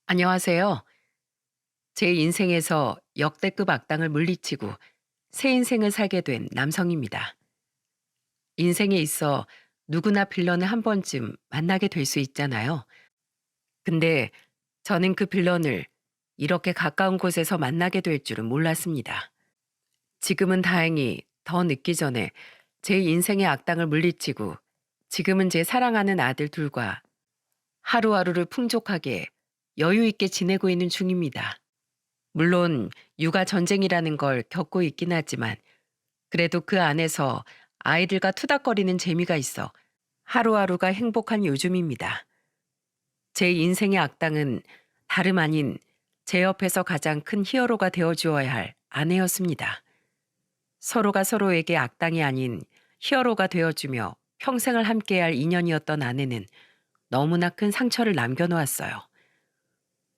안녕하세요. 제 인생에서 역대급 악당을 물리치고 새 인생을 살게 된 남성입니다. 인생에 있어 누구나 빌런을 한 번쯤 만나게 될 수 있잖아요. 근데 저는 그 빌런을 이렇게 가까운 곳에서 만나게 될 줄은 몰랐습니다. 지금은 다행히 더 늦기 전에 제 인생의 악당을 물리치고 지금은 제 사랑하는 아들 둘과 하루하루를 풍족하게 여유 있게 지내고 있는 중입니다. 물론 육아 전쟁이라는 걸 겪고 있긴 하지만 그래도 그 안에서 아이들과 투닥거리는 재미가 있어 하루하루가 행복한 요즘입니다. 제 인생의 악당은 다름 아닌 제 옆에서 가장 큰 히어로가 되어 주어야 할 아내였습니다. 서로가 서로에게 악당이 아닌 히어로가 되어주며 평생을 함께할 인연이었던 아내는 너무나 큰 상처를 남겨놓았어요.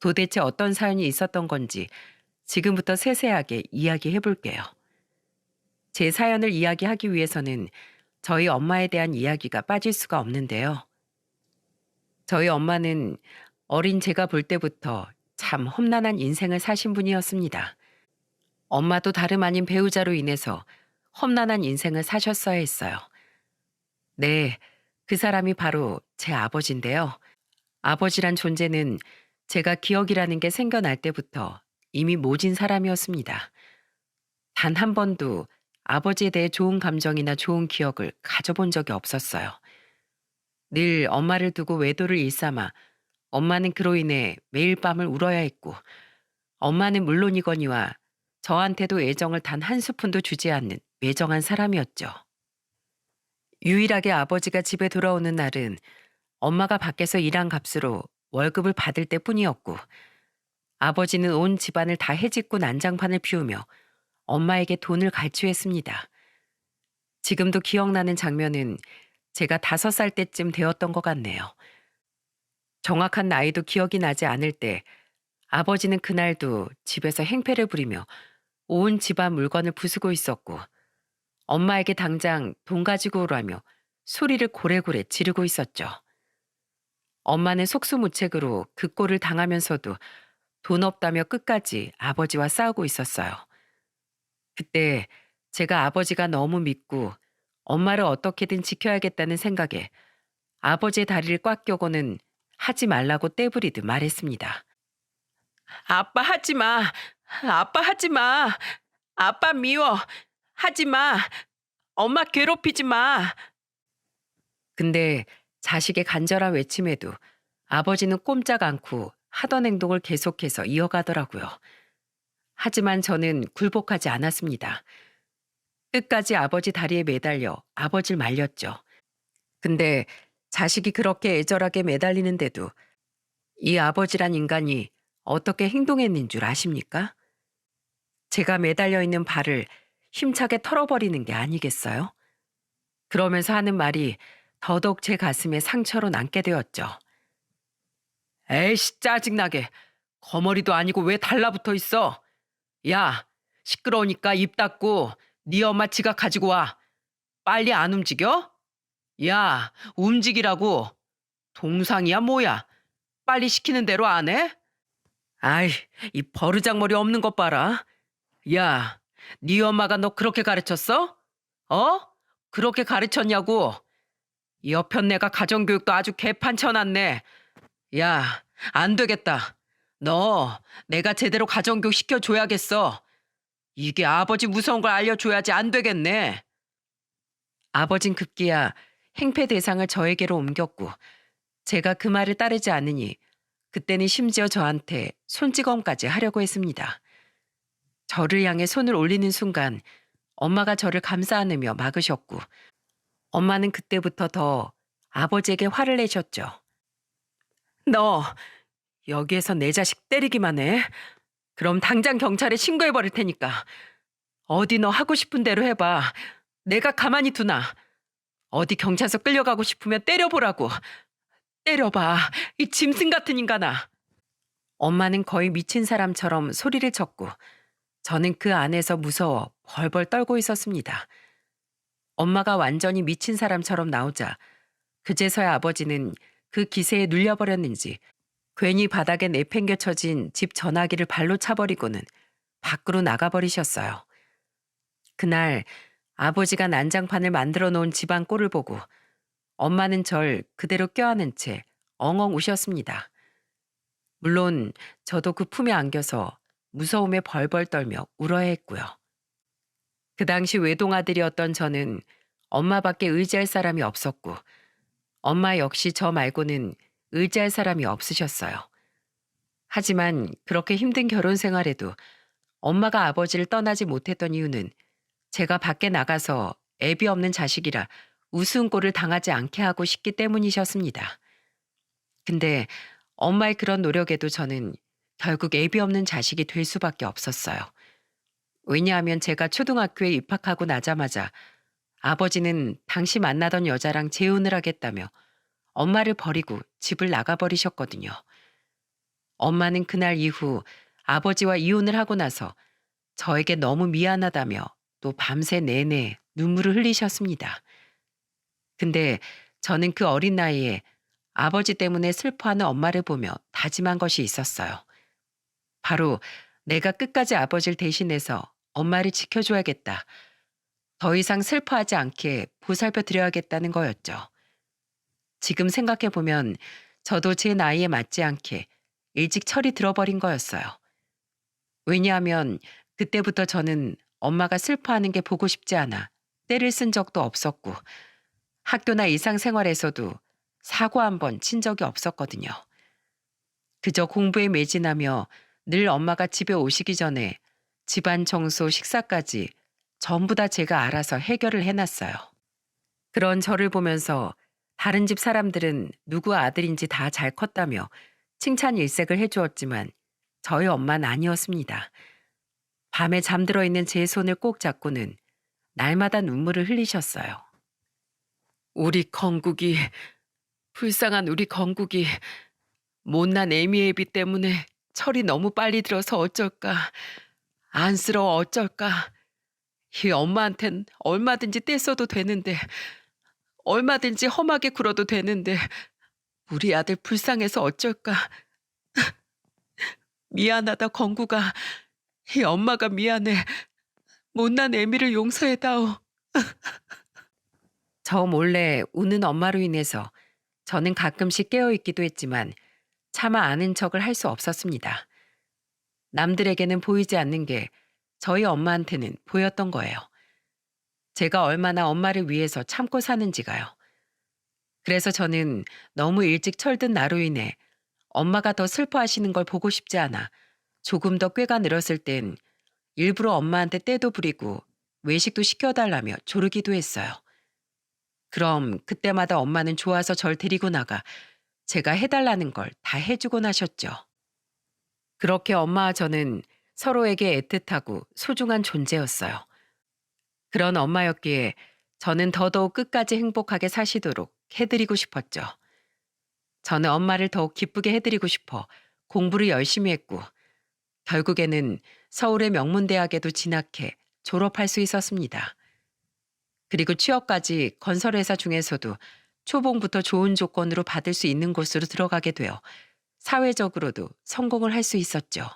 도대체 어떤 사연이 있었던 건지 지금부터 세세하게 이야기해 볼게요. 제 사연을 이야기하기 위해서는 저희 엄마에 대한 이야기가 빠질 수가 없는데요. 저희 엄마는 어린 제가 볼 때부터 참 험난한 인생을 사신 분이었습니다. 엄마도 다름 아닌 배우자로 인해서 험난한 인생을 사셨어야 했어요. 네, 그 사람이 바로 제 아버지인데요. 아버지란 존재는 제가 기억이라는 게 생겨날 때부터 이미 모진 사람이었습니다. 단 한 번도 아버지에 대해 좋은 감정이나 좋은 기억을 가져본 적이 없었어요. 늘 엄마를 두고 외도를 일삼아 엄마는 그로 인해 매일 밤을 울어야 했고 엄마는 물론이거니와 저한테도 애정을 단 한 스푼도 주지 않는 매정한 사람이었죠. 유일하게 아버지가 집에 돌아오는 날은 엄마가 밖에서 일한 값으로 월급을 받을 때뿐이었고 아버지는 온 집안을 다 해짓고 난장판을 피우며 엄마에게 돈을 갈취했습니다. 지금도 기억나는 장면은 제가 5살 때쯤 되었던 것 같네요. 정확한 나이도 기억이 나지 않을 때 아버지는 그날도 집에서 행패를 부리며 온 집안 물건을 부수고 있었고 엄마에게 당장 돈 가지고 오라며 소리를 고래고래 지르고 있었죠. 엄마는 속수무책으로 그 꼴을 당하면서도 돈 없다며 끝까지 아버지와 싸우고 있었어요. 그때 제가 아버지가 너무 믿고 엄마를 어떻게든 지켜야겠다는 생각에 아버지의 다리를 꽉 껴고는 하지 말라고 떼부리듯 말했습니다. 아빠 하지 마. 아빠 하지 마. 아빠 미워. 하지 마. 엄마 괴롭히지 마. 근데 자식의 간절한 외침에도 아버지는 꼼짝 않고 하던 행동을 계속해서 이어가더라고요. 하지만 저는 굴복하지 않았습니다. 끝까지 아버지 다리에 매달려 아버지를 말렸죠. 근데 자식이 그렇게 애절하게 매달리는데도 이 아버지란 인간이 어떻게 행동했는 줄 아십니까? 제가 매달려 있는 발을 힘차게 털어버리는 게 아니겠어요? 그러면서 하는 말이 더더욱 제 가슴에 상처로 남게 되었죠. 에이씨 짜증나게. 거머리도 아니고 왜 달라붙어 있어? 야, 시끄러우니까 입 닫고 네 엄마 지갑 가지고 와. 빨리 안 움직여? 야, 움직이라고. 동상이야 뭐야? 빨리 시키는 대로 안 해? 아이, 이 버르장머리 없는 것 봐라. 야, 네 엄마가 너 그렇게 가르쳤어? 어? 그렇게 가르쳤냐고? 여편 내가 가정교육도 아주 개판 쳐놨네. 야, 안 되겠다. 너 내가 제대로 가정교육 시켜줘야겠어. 이게 아버지 무서운 걸 알려줘야지 안 되겠네. 아버진 급기야 행패 대상을 저에게로 옮겼고 제가 그 말을 따르지 않으니 그때는 심지어 저한테 손찌검까지 하려고 했습니다. 저를 향해 손을 올리는 순간 엄마가 저를 감싸 안으며 막으셨고 엄마는 그때부터 더 아버지에게 화를 내셨죠. 너 여기에서 내 자식 때리기만 해. 그럼 당장 경찰에 신고해 버릴 테니까. 어디 너 하고 싶은 대로 해봐. 내가 가만히 두나. 어디 경찰서 끌려가고 싶으면 때려보라고. 때려봐. 이 짐승 같은 인간아. 엄마는 거의 미친 사람처럼 소리를 쳤고 저는 그 안에서 무서워 벌벌 떨고 있었습니다. 엄마가 완전히 미친 사람처럼 나오자 그제서야 아버지는 그 기세에 눌려버렸는지 괜히 바닥에 내팽개쳐진 집 전화기를 발로 차버리고는 밖으로 나가버리셨어요. 그날 아버지가 난장판을 만들어 놓은 집안 꼴을 보고 엄마는 절 그대로 껴안은 채 엉엉 우셨습니다. 물론 저도 그 품에 안겨서 무서움에 벌벌 떨며 울어야 했고요. 그 당시 외동아들이었던 저는 엄마밖에 의지할 사람이 없었고 엄마 역시 저 말고는 의지할 사람이 없으셨어요. 하지만 그렇게 힘든 결혼 생활에도 엄마가 아버지를 떠나지 못했던 이유는 제가 밖에 나가서 애비 없는 자식이라 우스운 꼴을 당하지 않게 하고 싶기 때문이셨습니다. 근데 엄마의 그런 노력에도 저는 결국 애비 없는 자식이 될 수밖에 없었어요. 왜냐하면 제가 초등학교에 입학하고 나자마자 아버지는 당시 만나던 여자랑 재혼을 하겠다며 엄마를 버리고 집을 나가버리셨거든요. 엄마는 그날 이후 아버지와 이혼을 하고 나서 저에게 너무 미안하다며 또 밤새 내내 눈물을 흘리셨습니다. 근데 저는 그 어린 나이에 아버지 때문에 슬퍼하는 엄마를 보며 다짐한 것이 있었어요. 바로 내가 끝까지 아버지를 대신해서 엄마를 지켜줘야겠다. 더 이상 슬퍼하지 않게 보살펴 드려야겠다는 거였죠. 지금 생각해보면 저도 제 나이에 맞지 않게 일찍 철이 들어버린 거였어요. 왜냐하면 그때부터 저는 엄마가 슬퍼하는 게 보고 싶지 않아 떼를 쓴 적도 없었고 학교나 일상생활에서도 사고 한 번 친 적이 없었거든요. 그저 공부에 매진하며 늘 엄마가 집에 오시기 전에 집안 청소, 식사까지 전부 다 제가 알아서 해결을 해놨어요. 그런 저를 보면서 다른 집 사람들은 누구 아들인지 다 잘 컸다며 칭찬 일색을 해주었지만 저희 엄마는 아니었습니다. 밤에 잠들어 있는 제 손을 꼭 잡고는 날마다 눈물을 흘리셨어요. 우리 건국이, 불쌍한 우리 건국이 못난 애미애비 때문에 철이 너무 빨리 들어서 어쩔까. 안쓰러워 어쩔까. 이 엄마한텐 얼마든지 떼써도 되는데, 얼마든지 험하게 굴어도 되는데 우리 아들 불쌍해서 어쩔까. 미안하다 건국아. 이 엄마가 미안해. 못난 애미를 용서해다오. 저 몰래 우는 엄마로 인해서 저는 가끔씩 깨어있기도 했지만 차마 아는 척을 할 수 없었습니다. 남들에게는 보이지 않는 게 저희 엄마한테는 보였던 거예요. 제가 얼마나 엄마를 위해서 참고 사는지가요. 그래서 저는 너무 일찍 철든 나로 인해 엄마가 더 슬퍼하시는 걸 보고 싶지 않아 조금 더 꾀가 늘었을 땐 일부러 엄마한테 떼도 부리고 외식도 시켜달라며 조르기도 했어요. 그럼 그때마다 엄마는 좋아서 절 데리고 나가 제가 해달라는 걸 다 해주곤 하셨죠. 그렇게 엄마와 저는 서로에게 애틋하고 소중한 존재였어요. 그런 엄마였기에 저는 더더욱 끝까지 행복하게 사시도록 해드리고 싶었죠. 저는 엄마를 더욱 기쁘게 해드리고 싶어 공부를 열심히 했고 결국에는 서울의 명문대학에도 진학해 졸업할 수 있었습니다. 그리고 취업까지 건설회사 중에서도 초봉부터 좋은 조건으로 받을 수 있는 곳으로 들어가게 되어 사회적으로도 성공을 할 수 있었죠.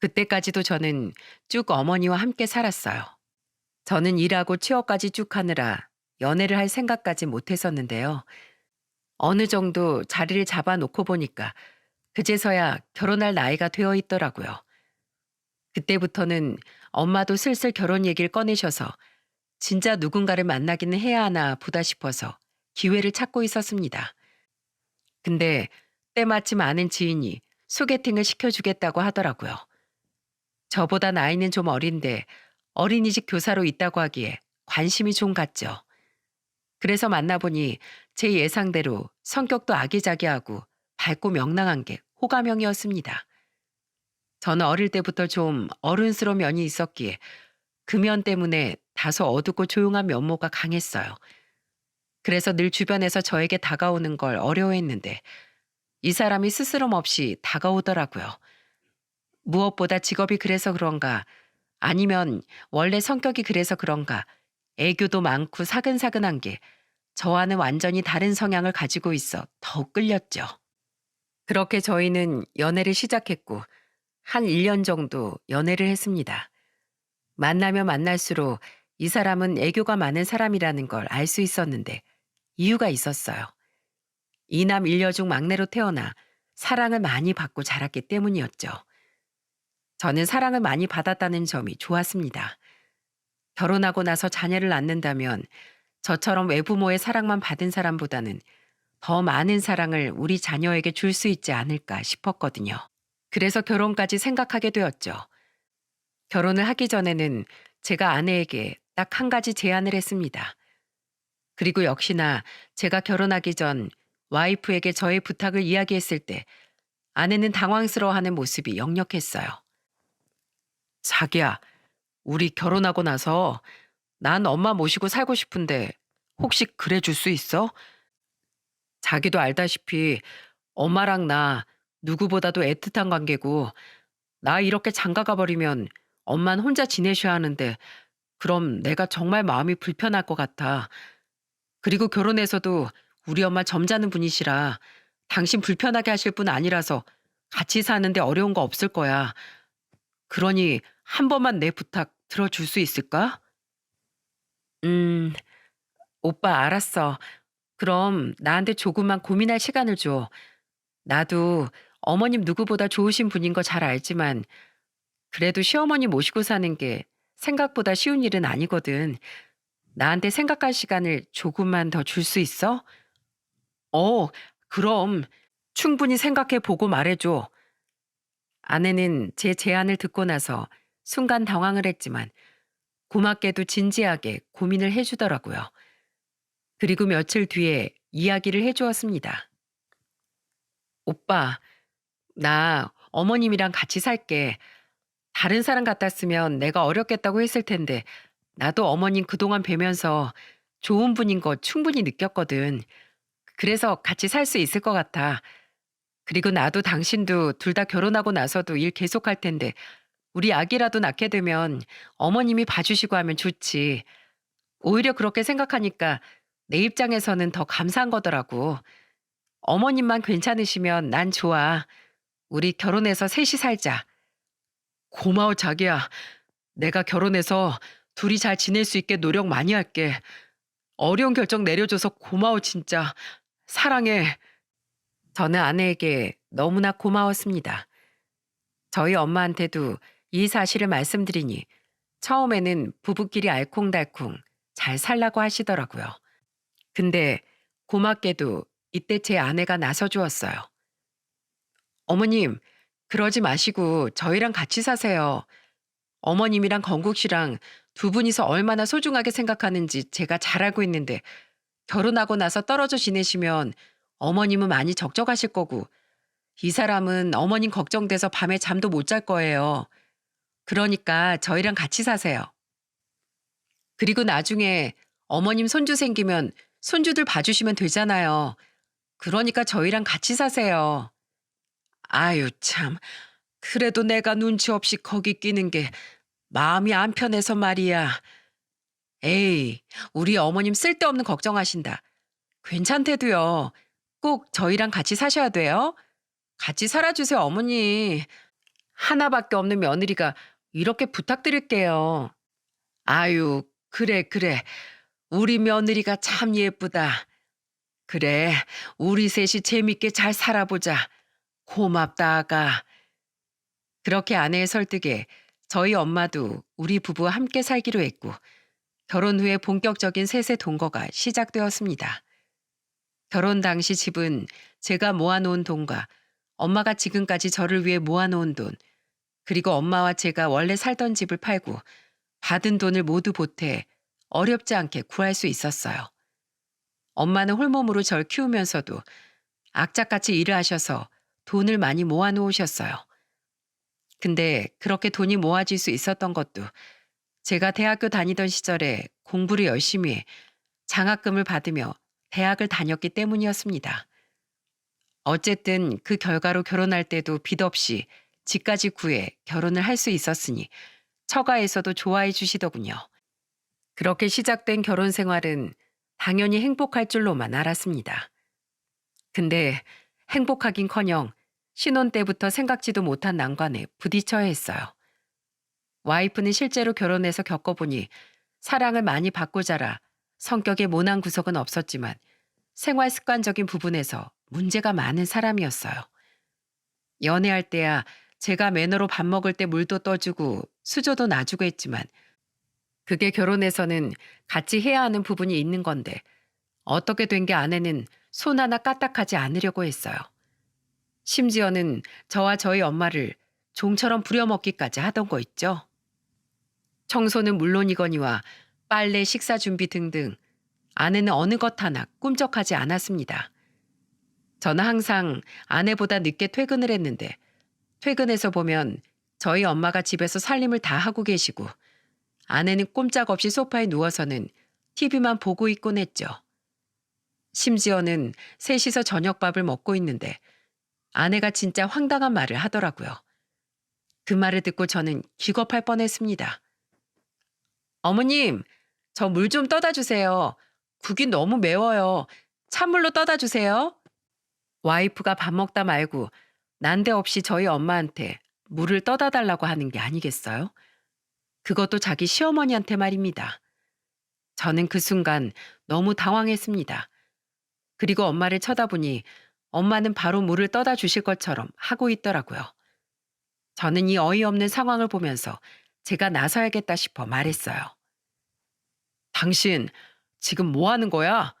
그때까지도 저는 쭉 어머니와 함께 살았어요. 저는 일하고 취업까지 쭉 하느라 연애를 할 생각까지 못 했었는데요. 어느 정도 자리를 잡아놓고 보니까 그제서야 결혼할 나이가 되어 있더라고요. 그때부터는 엄마도 슬슬 결혼 얘기를 꺼내셔서 진짜 누군가를 만나기는 해야 하나 보다 싶어서 기회를 찾고 있었습니다. 근데 때마침 아는 지인이 소개팅을 시켜주겠다고 하더라고요. 저보다 나이는 좀 어린데 어린이집 교사로 있다고 하기에 관심이 좀 갔죠. 그래서 만나보니 제 예상대로 성격도 아기자기하고 밝고 명랑한 게 호감형이었습니다. 저는 어릴 때부터 좀 어른스러운 면이 있었기에 그 면 때문에 다소 어둡고 조용한 면모가 강했어요. 그래서 늘 주변에서 저에게 다가오는 걸 어려워했는데 이 사람이 스스럼 없이 다가오더라고요. 무엇보다 직업이 그래서 그런가 아니면 원래 성격이 그래서 그런가 애교도 많고 사근사근한 게 저와는 완전히 다른 성향을 가지고 있어 더욱 끌렸죠. 그렇게 저희는 연애를 시작했고 한 1년 정도 연애를 했습니다. 만나면 만날수록 이 사람은 애교가 많은 사람이라는 걸 알 수 있었는데 이유가 있었어요. 이남 일녀 중 막내로 태어나 사랑을 많이 받고 자랐기 때문이었죠. 저는 사랑을 많이 받았다는 점이 좋았습니다. 결혼하고 나서 자녀를 낳는다면 저처럼 외부모의 사랑만 받은 사람보다는 더 많은 사랑을 우리 자녀에게 줄 수 있지 않을까 싶었거든요. 그래서 결혼까지 생각하게 되었죠. 결혼을 하기 전에는 제가 아내에게 딱 한 가지 제안을 했습니다. 그리고 역시나 제가 결혼하기 전 와이프에게 저의 부탁을 이야기했을 때 아내는 당황스러워하는 모습이 역력했어요. 자기야, 우리 결혼하고 나서 난 엄마 모시고 살고 싶은데 혹시 그래 줄 수 있어? 자기도 알다시피 엄마랑 나 누구보다도 애틋한 관계고 나 이렇게 장가가 버리면 엄만 혼자 지내셔야 하는데 그럼 내가 정말 마음이 불편할 것 같아. 그리고 결혼해서도 우리 엄마 점잖은 분이시라 당신 불편하게 하실 분 아니라서 같이 사는데 어려운 거 없을 거야. 그러니 한 번만 내 부탁 들어줄 수 있을까? 음, 오빠 알았어. 그럼 나한테 조금만 고민할 시간을 줘. 나도 어머님 누구보다 좋으신 분인 거 잘 알지만 그래도 시어머니 모시고 사는 게 생각보다 쉬운 일은 아니거든. 나한테 생각할 시간을 조금만 더 줄 수 있어? 어, 그럼 충분히 생각해 보고 말해줘. 아내는 제 제안을 듣고 나서 순간 당황을 했지만 고맙게도 진지하게 고민을 해주더라고요. 그리고 며칠 뒤에 이야기를 해주었습니다. 오빠, 나 어머님이랑 같이 살게. 다른 사람 같았으면 내가 어렵겠다고 했을 텐데 나도 어머님 그동안 뵈면서 좋은 분인 거 충분히 느꼈거든. 그래서 같이 살 수 있을 것 같아. 그리고 나도 당신도 둘 다 결혼하고 나서도 일 계속할 텐데 우리 아기라도 낳게 되면 어머님이 봐주시고 하면 좋지. 오히려 그렇게 생각하니까 내 입장에서는 더 감사한 거더라고. 어머님만 괜찮으시면 난 좋아. 우리 결혼해서 셋이 살자. 고마워, 자기야. 내가 결혼해서 둘이 잘 지낼 수 있게 노력 많이 할게. 어려운 결정 내려줘서 고마워, 진짜. 사랑해. 저는 아내에게 너무나 고마웠습니다. 저희 엄마한테도 이 사실을 말씀드리니 처음에는 부부끼리 알콩달콩 잘 살라고 하시더라고요. 근데 고맙게도 이때 제 아내가 나서 주었어요. 어머님, 그러지 마시고 저희랑 같이 사세요. 어머님이랑 건국 씨랑 두 분이서 얼마나 소중하게 생각하는지 제가 잘 알고 있는데 결혼하고 나서 떨어져 지내시면 어머님은 많이 적적하실 거고 이 사람은 어머님 걱정돼서 밤에 잠도 못 잘 거예요. 그러니까 저희랑 같이 사세요. 그리고 나중에 어머님 손주 생기면 손주들 봐주시면 되잖아요. 그러니까 저희랑 같이 사세요. 아유, 참. 그래도 내가 눈치 없이 거기 끼는 게 마음이 안 편해서 말이야. 에이, 우리 어머님 쓸데없는 걱정하신다. 괜찮대도요. 꼭 저희랑 같이 사셔야 돼요. 같이 살아주세요, 어머니. 하나밖에 없는 며느리가 이렇게 부탁드릴게요. 아유, 그래, 그래. 우리 며느리가 참 예쁘다. 그래, 우리 셋이 재밌게 잘 살아보자. 고맙다, 아가. 그렇게 아내의 설득에 저희 엄마도 우리 부부와 함께 살기로 했고, 결혼 후에 본격적인 셋의 동거가 시작되었습니다. 결혼 당시 집은 제가 모아놓은 돈과 엄마가 지금까지 저를 위해 모아놓은 돈, 그리고 엄마와 제가 원래 살던 집을 팔고 받은 돈을 모두 보태 어렵지 않게 구할 수 있었어요. 엄마는 홀몸으로 절 키우면서도 악착같이 일을 하셔서 돈을 많이 모아놓으셨어요. 근데 그렇게 돈이 모아질 수 있었던 것도 제가 대학교 다니던 시절에 공부를 열심히 해 장학금을 받으며 대학을 다녔기 때문이었습니다. 어쨌든 그 결과로 결혼할 때도 빚 없이 집까지 구해 결혼을 할 수 있었으니 처가에서도 좋아해 주시더군요. 그렇게 시작된 결혼 생활은 당연히 행복할 줄로만 알았습니다. 근데 행복하긴커녕 신혼 때부터 생각지도 못한 난관에 부딪혀야 했어요. 와이프는 실제로 결혼해서 겪어보니 사랑을 많이 받고 자라 성격에 모난 구석은 없었지만 생활 습관적인 부분에서 문제가 많은 사람이었어요. 연애할 때야 제가 매너로 밥 먹을 때 물도 떠주고 수저도 놔주고 했지만 그게 결혼해서는 같이 해야 하는 부분이 있는 건데 어떻게 된 게 아내는 손 하나 까딱하지 않으려고 했어요. 심지어는 저와 저희 엄마를 종처럼 부려먹기까지 하던 거 있죠. 청소는 물론이거니와 빨래, 식사 준비 등등 아내는 어느 것 하나 꿈쩍하지 않았습니다. 저는 항상 아내보다 늦게 퇴근을 했는데 퇴근해서 보면 저희 엄마가 집에서 살림을 다 하고 계시고 아내는 꼼짝없이 소파에 누워서는 TV만 보고 있곤 했죠. 심지어는 셋이서 저녁밥을 먹고 있는데 아내가 진짜 황당한 말을 하더라고요. 그 말을 듣고 저는 기겁할 뻔했습니다. 어머님, 저 물 좀 떠다 주세요. 국이 너무 매워요. 찬물로 떠다 주세요. 와이프가 밥 먹다 말고 난데없이 저희 엄마한테 물을 떠다 달라고 하는 게 아니겠어요? 그것도 자기 시어머니한테 말입니다. 저는 그 순간 너무 당황했습니다. 그리고 엄마를 쳐다보니 엄마는 바로 물을 떠다 주실 것처럼 하고 있더라고요. 저는 이 어이없는 상황을 보면서 제가 나서야겠다 싶어 말했어요. 당신 지금 뭐 하는 거야?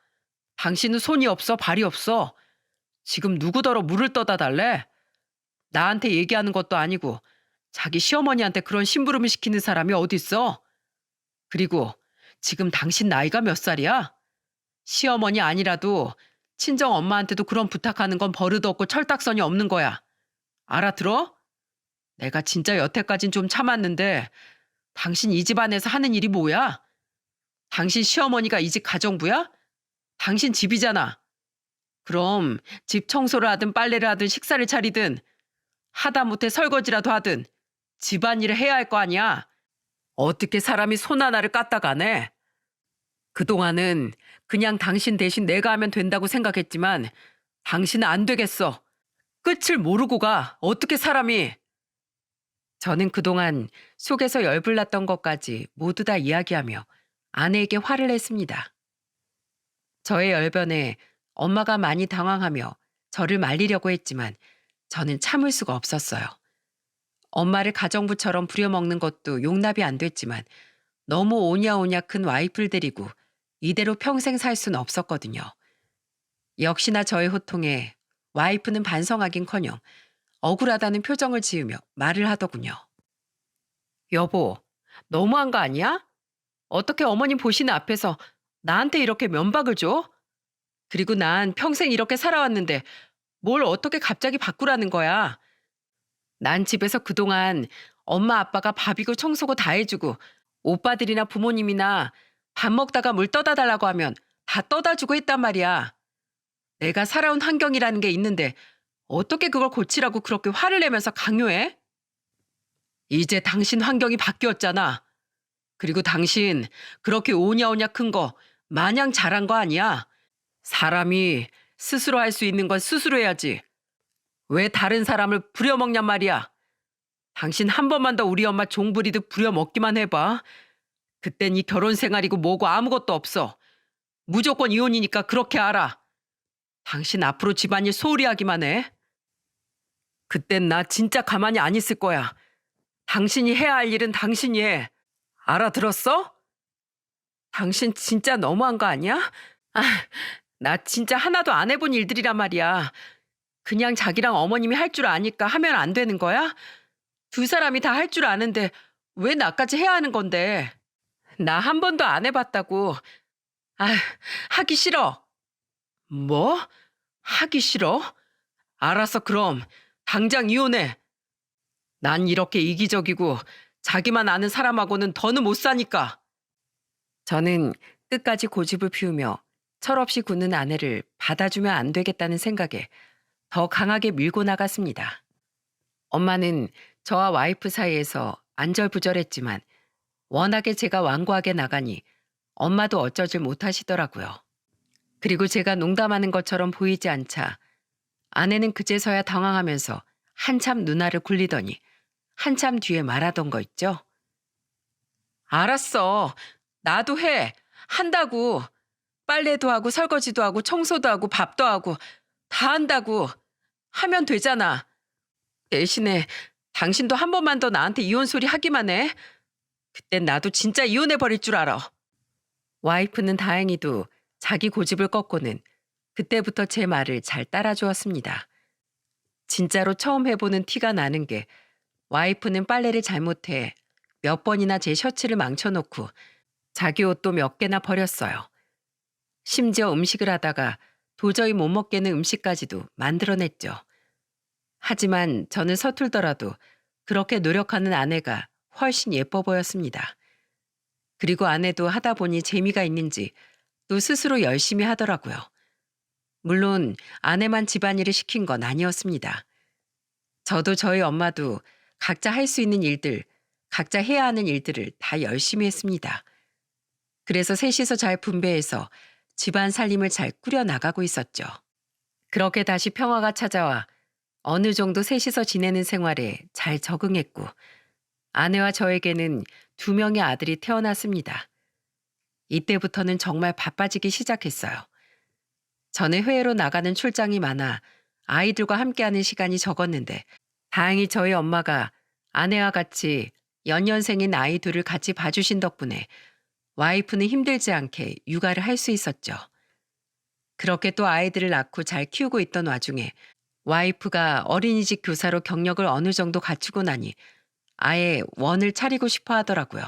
당신은 손이 없어, 발이 없어. 지금 누구더러 물을 떠다 달래? 나한테 얘기하는 것도 아니고 자기 시어머니한테 그런 심부름을 시키는 사람이 어딨어? 그리고 지금 당신 나이가 몇 살이야? 시어머니 아니라도 친정 엄마한테도 그런 부탁하는 건 버릇없고 철딱선이 없는 거야. 알아들어? 내가 진짜 여태까진 좀 참았는데 당신 이 집안에서 하는 일이 뭐야? 당신 시어머니가 이 집 가정부야? 당신 집이잖아. 그럼 집 청소를 하든 빨래를 하든 식사를 차리든 하다못해 설거지라도 하든 집안일을 해야 할 거 아니야. 어떻게 사람이 손 하나를 까딱하네? 그동안은 그냥 당신 대신 내가 하면 된다고 생각했지만 당신은 안 되겠어. 끝을 모르고 가. 어떻게 사람이. 저는 그동안 속에서 열불났던 것까지 모두 다 이야기하며 아내에게 화를 냈습니다. 저의 열변에 엄마가 많이 당황하며 저를 말리려고 했지만 저는 참을 수가 없었어요. 엄마를 가정부처럼 부려먹는 것도 용납이 안 됐지만 너무 오냐오냐 큰 와이프를 데리고 이대로 평생 살 수는 없었거든요. 역시나 저의 호통에 와이프는 반성하긴커녕 억울하다는 표정을 지으며 말을 하더군요. 여보, 너무한 거 아니야? 어떻게 어머님 보시는 앞에서 나한테 이렇게 면박을 줘? 그리고 난 평생 이렇게 살아왔는데 뭘 어떻게 갑자기 바꾸라는 거야? 난 집에서 그동안 엄마 아빠가 밥이고 청소고 다 해주고 오빠들이나 부모님이나 밥 먹다가 물 떠다 달라고 하면 다 떠다 주고 했단 말이야. 내가 살아온 환경이라는 게 있는데 어떻게 그걸 고치라고 그렇게 화를 내면서 강요해? 이제 당신 환경이 바뀌었잖아. 그리고 당신 그렇게 오냐오냐 큰 거 마냥 잘한 거 아니야. 사람이 스스로 할 수 있는 건 스스로 해야지. 왜 다른 사람을 부려먹냔 말이야. 당신 한 번만 더 우리 엄마 종부리듯 부려먹기만 해봐. 그땐 이 결혼 생활이고 뭐고 아무것도 없어. 무조건 이혼이니까 그렇게 알아. 당신 앞으로 집안일 소홀히 하기만 해. 그땐 나 진짜 가만히 안 있을 거야. 당신이 해야 할 일은 당신이 해. 알아들었어? 당신 진짜 너무한 거 아니야? 아, 나 진짜 하나도 안 해본 일들이란 말이야. 그냥 자기랑 어머님이 할 줄 아니까 하면 안 되는 거야? 두 사람이 다 할 줄 아는데 왜 나까지 해야 하는 건데? 나 한 번도 안 해봤다고. 아, 하기 싫어. 뭐? 하기 싫어? 알았어, 그럼. 당장 이혼해. 난 이렇게 이기적이고 자기만 아는 사람하고는 더는 못 사니까. 저는 끝까지 고집을 피우며 철없이 구는 아내를 받아주면 안 되겠다는 생각에 더 강하게 밀고 나갔습니다. 엄마는 저와 와이프 사이에서 안절부절했지만 워낙에 제가 완고하게 나가니 엄마도 어쩌질 못하시더라고요. 그리고 제가 농담하는 것처럼 보이지 않자 아내는 그제서야 당황하면서 한참 누나를 굴리더니 한참 뒤에 말하던 거 있죠? 알았어. 나도 해. 한다고. 빨래도 하고 설거지도 하고 청소도 하고 밥도 하고 다 한다고. 하면 되잖아. 대신에 당신도 한 번만 더 나한테 이혼 소리 하기만 해. 그땐 나도 진짜 이혼해버릴 줄 알아. 와이프는 다행히도 자기 고집을 꺾고는 그때부터 제 말을 잘 따라주었습니다. 진짜로 처음 해보는 티가 나는 게 와이프는 빨래를 잘못해 몇 번이나 제 셔츠를 망쳐놓고 자기 옷도 몇 개나 버렸어요. 심지어 음식을 하다가 도저히 못 먹겠는 음식까지도 만들어냈죠. 하지만 저는 서툴더라도 그렇게 노력하는 아내가 훨씬 예뻐 보였습니다. 그리고 아내도 하다 보니 재미가 있는지 또 스스로 열심히 하더라고요. 물론 아내만 집안일을 시킨 건 아니었습니다. 저도 저희 엄마도 각자 할 수 있는 일들, 각자 해야 하는 일들을 다 열심히 했습니다. 그래서 셋이서 잘 분배해서 집안 살림을 잘 꾸려 나가고 있었죠. 그렇게 다시 평화가 찾아와 어느 정도 셋이서 지내는 생활에 잘 적응했고 아내와 저에게는 2명의 아들이 태어났습니다. 이때부터는 정말 바빠지기 시작했어요. 저는 해외로 나가는 출장이 많아 아이들과 함께하는 시간이 적었는데 다행히 저희 엄마가 아내와 같이 연년생인 아이 둘을 같이 봐주신 덕분에 와이프는 힘들지 않게 육아를 할 수 있었죠. 그렇게 또 아이들을 낳고 잘 키우고 있던 와중에 와이프가 어린이집 교사로 경력을 어느 정도 갖추고 나니 아예 원을 차리고 싶어 하더라고요.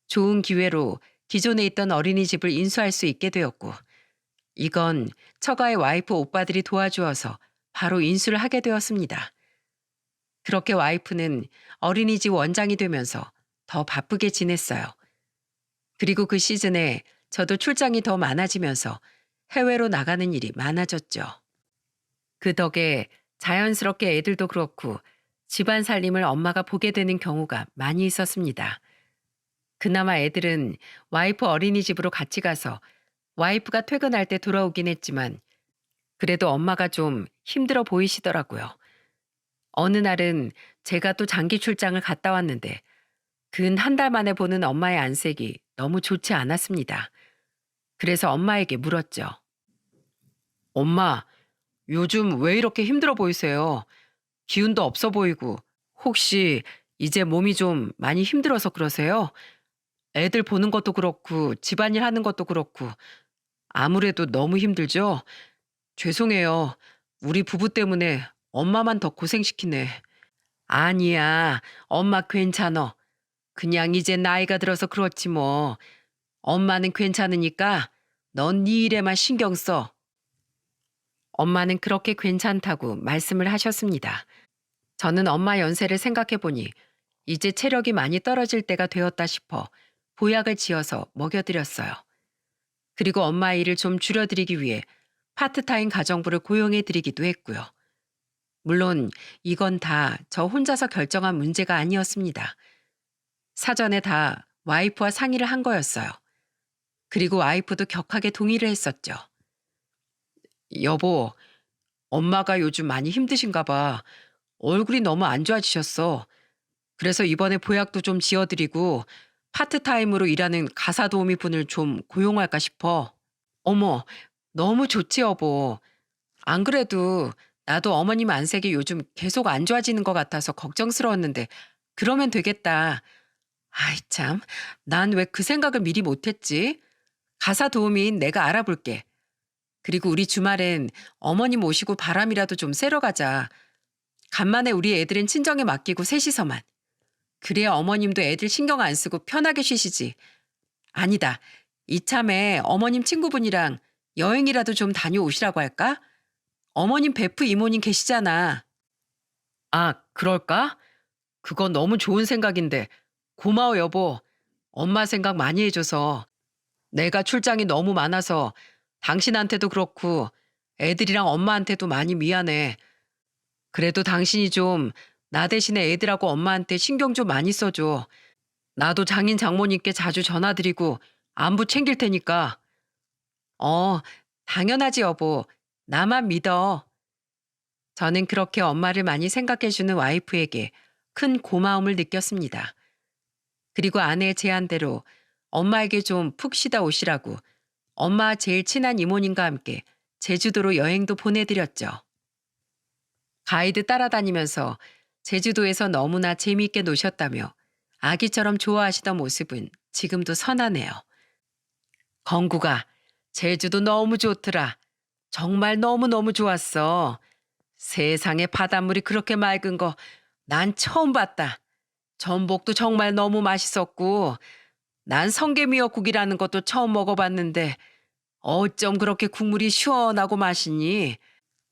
좋은 기회로 기존에 있던 어린이집을 인수할 수 있게 되었고 이건 처가의 와이프 오빠들이 도와주어서 바로 인수를 하게 되었습니다. 그렇게 와이프는 어린이집 원장이 되면서 더 바쁘게 지냈어요. 그리고 그 시즌에 저도 출장이 더 많아지면서 해외로 나가는 일이 많아졌죠. 그 덕에 자연스럽게 애들도 그렇고 집안 살림을 엄마가 보게 되는 경우가 많이 있었습니다. 그나마 애들은 와이프 어린이집으로 같이 가서 와이프가 퇴근할 때 돌아오긴 했지만 그래도 엄마가 좀 힘들어 보이시더라고요. 어느 날은 제가 또 장기 출장을 갔다 왔는데 근 한 달 만에 보는 엄마의 안색이 너무 좋지 않았습니다. 그래서 엄마에게 물었죠. 엄마, 요즘 왜 이렇게 힘들어 보이세요? 기운도 없어 보이고 혹시 이제 몸이 좀 많이 힘들어서 그러세요? 애들 보는 것도 그렇고 집안일 하는 것도 그렇고 아무래도 너무 힘들죠? 죄송해요. 우리 부부 때문에 엄마만 더 고생시키네. 아니야. 엄마 괜찮어. 그냥 이제 나이가 들어서 그렇지 뭐. 엄마는 괜찮으니까 넌 네 일에만 신경 써. 엄마는 그렇게 괜찮다고 말씀을 하셨습니다. 저는 엄마 연세를 생각해 보니 이제 체력이 많이 떨어질 때가 되었다 싶어 보약을 지어서 먹여드렸어요. 그리고 엄마 일을 좀 줄여드리기 위해 파트타임 가정부를 고용해 드리기도 했고요. 물론 이건 다 저 혼자서 결정한 문제가 아니었습니다. 사전에 다 와이프와 상의를 한 거였어요. 그리고 와이프도 격하게 동의를 했었죠. 여보, 엄마가 요즘 많이 힘드신가 봐. 얼굴이 너무 안 좋아지셨어. 그래서 이번에 보약도 좀 지어드리고 파트타임으로 일하는 가사 도우미 분을 좀 고용할까 싶어. 어머, 너무 좋지 여보. 안 그래도 나도 어머님 안색이 요즘 계속 안 좋아지는 것 같아서 걱정스러웠는데 그러면 되겠다. 아이 참, 난 왜 그 생각을 미리 못했지? 가사 도우미인 내가 알아볼게. 그리고 우리 주말엔 어머님 모시고 바람이라도 좀 쐬러 가자. 간만에 우리 애들은 친정에 맡기고 셋이서만. 그래야 어머님도 애들 신경 안 쓰고 편하게 쉬시지. 아니다. 이참에 어머님 친구분이랑 여행이라도 좀 다녀오시라고 할까? 어머님 베프 이모님 계시잖아. 아, 그럴까? 그건 너무 좋은 생각인데. 고마워, 여보. 엄마 생각 많이 해줘서. 내가 출장이 너무 많아서 당신한테도 그렇고 애들이랑 엄마한테도 많이 미안해. 그래도 당신이 좀 나 대신에 애들하고 엄마한테 신경 좀 많이 써줘. 나도 장인 장모님께 자주 전화드리고 안부 챙길 테니까. 어, 당연하지, 여보. 나만 믿어. 저는 그렇게 엄마를 많이 생각해주는 와이프에게 큰 고마움을 느꼈습니다. 그리고 아내의 제안대로 엄마에게 좀 푹 쉬다 오시라고 엄마와 제일 친한 이모님과 함께 제주도로 여행도 보내드렸죠. 가이드 따라다니면서 제주도에서 너무나 재미있게 노셨다며 아기처럼 좋아하시던 모습은 지금도 선하네요. 건구가 제주도 너무 좋더라. 정말 너무너무 좋았어. 세상에 바닷물이 그렇게 맑은 거 난 처음 봤다. 전복도 정말 너무 맛있었고 난 성게미역국이라는 것도 처음 먹어봤는데 어쩜 그렇게 국물이 시원하고 맛있니?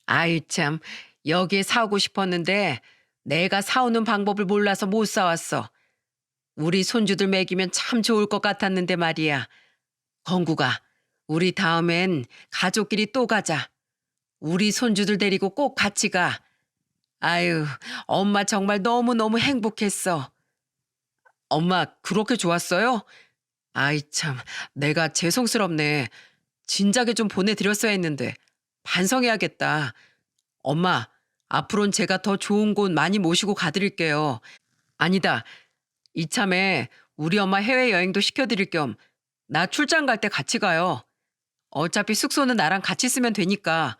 아이 참, 여기에 사오고 싶었는데 내가 사오는 방법을 몰라서 못 사왔어. 우리 손주들 먹이면 참 좋을 것 같았는데 말이야. 건구가, 우리 다음엔 가족끼리 또 가자. 우리 손주들 데리고 꼭 같이 가. 아유, 엄마 정말 너무너무 행복했어. 엄마, 그렇게 좋았어요? 아이 참, 내가 죄송스럽네. 진작에 좀 보내드렸어야 했는데. 반성해야겠다. 엄마, 앞으론 제가 더 좋은 곳 많이 모시고 가드릴게요. 아니다. 이참에 우리 엄마 해외여행도 시켜드릴 겸 나 출장 갈 때 같이 가요. 어차피 숙소는 나랑 같이 쓰면 되니까.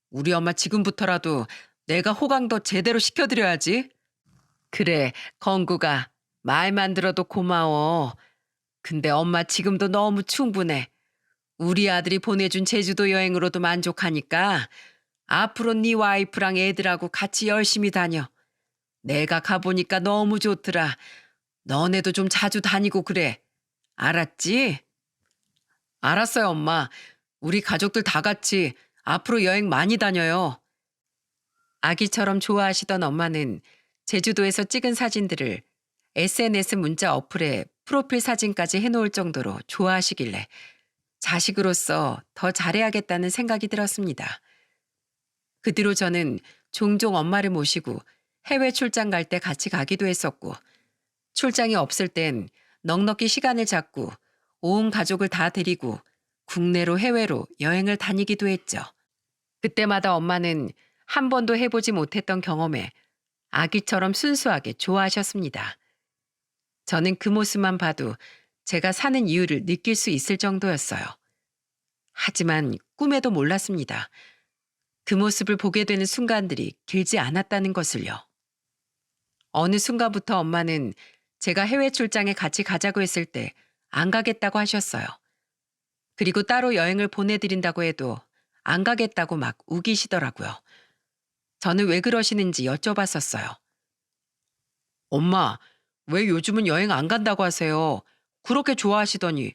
우리 엄마 지금부터라도 내가 호강 더 제대로 시켜드려야지. 그래, 건구가. 말만 들어도 고마워. 근데 엄마 지금도 너무 충분해. 우리 아들이 보내준 제주도 여행으로도 만족하니까 앞으로 네 와이프랑 애들하고 같이 열심히 다녀. 내가 가보니까 너무 좋더라. 너네도 좀 자주 다니고 그래. 알았지? 알았어요, 엄마. 우리 가족들 다 같이 앞으로 여행 많이 다녀요. 아기처럼 좋아하시던 엄마는 제주도에서 찍은 사진들을 SNS 문자 어플에 프로필 사진까지 해놓을 정도로 좋아하시길래 자식으로서 더 잘해야겠다는 생각이 들었습니다. 그 뒤로 저는 종종 엄마를 모시고 해외 출장 갈 때 같이 가기도 했었고, 출장이 없을 땐 넉넉히 시간을 잡고 온 가족을 다 데리고 국내로 해외로 여행을 다니기도 했죠. 그때마다 엄마는 한 번도 해보지 못했던 경험에 아기처럼 순수하게 좋아하셨습니다. 저는 그 모습만 봐도 제가 사는 이유를 느낄 수 있을 정도였어요. 하지만 꿈에도 몰랐습니다. 그 모습을 보게 되는 순간들이 길지 않았다는 것을요. 어느 순간부터 엄마는 제가 해외 출장에 같이 가자고 했을 때 안 가겠다고 하셨어요. 그리고 따로 여행을 보내드린다고 해도 안 가겠다고 막 우기시더라고요. 저는 왜 그러시는지 여쭤봤었어요. 엄마, 왜 요즘은 여행 안 간다고 하세요? 그렇게 좋아하시더니.